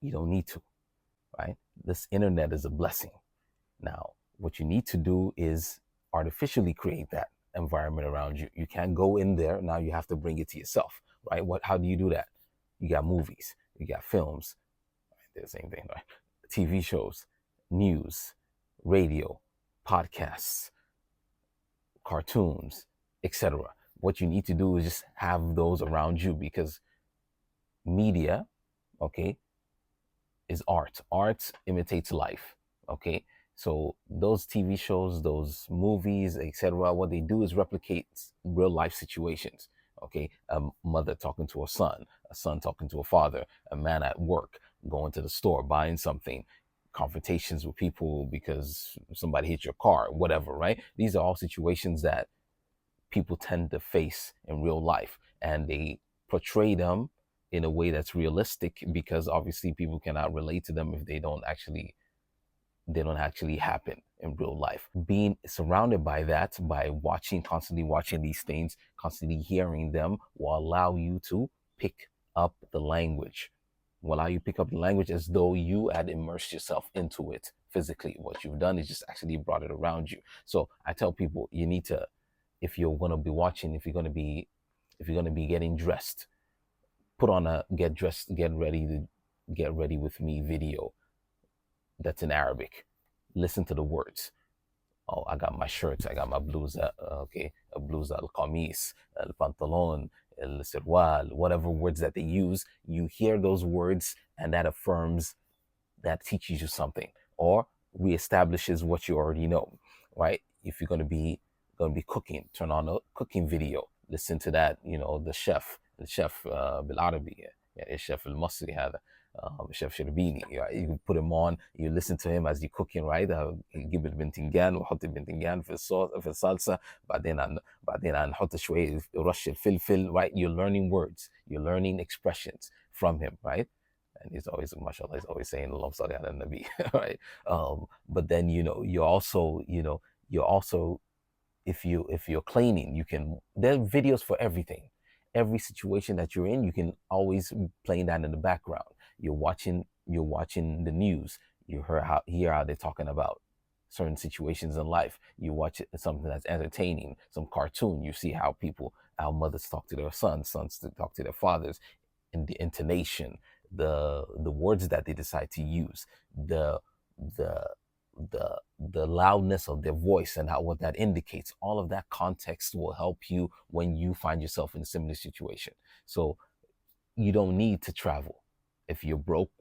You don't need to, right? This internet is a blessing. Now, what you need to do is artificially create that environment around you. You can't go in there. Now you have to bring it to yourself, right? How do you do that? You got movies, you got films, right? They're the same thing, right? TV shows, news, radio, podcasts, cartoons, etc. What you need to do is just have those around you, because media, okay, is art. Art imitates life. Okay. So those TV shows, those movies, etc., what they do is replicate real life situations. Okay. A mother talking to a son talking to a father, a man at work, going to the store, buying something, confrontations with people because somebody hit your car, whatever, right? These are all situations that people tend to face in real life, and they portray them in a way that's realistic, because obviously people cannot relate to them if they don't actually happen in real life. Being surrounded by that, by constantly watching these things, constantly hearing them, will allow you to pick up the language, will allow you to pick up the language as though you had immersed yourself into it physically. What you've done is just actually brought it around you. So I tell people, you need to, if you're going to be watching, if you're going to be getting dressed, put on a get ready with me video that's in Arabic. Listen to the words. Oh, I got my shirts, I got my blusa, okay, a blusa, al qamis, al pantalon, el sirwal, whatever words that they use. You hear those words, and that affirms, that teaches you something, or reestablishes what you already know, right? If you're going to be cooking, turn on a cooking video, listen to that, the chef بالعربي يعني الشيف المصري هذا الشيف شربيني. You put him on, you listen to him as you're cooking, right? يجيب البنتنجان وحط البنتنجان في الصوص في الصلصة، بعدين هنحط شوية رش الفلفل, right? You're learning words, you're learning expressions from him, right? And he's always, mashallah, he's always saying Allahumma salli ala nabi, right? But then, you're also, if you're cleaning, there are videos for everything. Every situation that you're in, you can always play that in the background. You're watching the news. Hear how they're talking about certain situations in life. You watch something that's entertaining, some cartoon. You see how mothers talk to their sons talk to their fathers, and the intonation, the words that they decide to use, the the the loudness of their voice, and what that indicates. All of that context will help you when you find yourself in a similar situation. So you don't need to travel. If you're broke,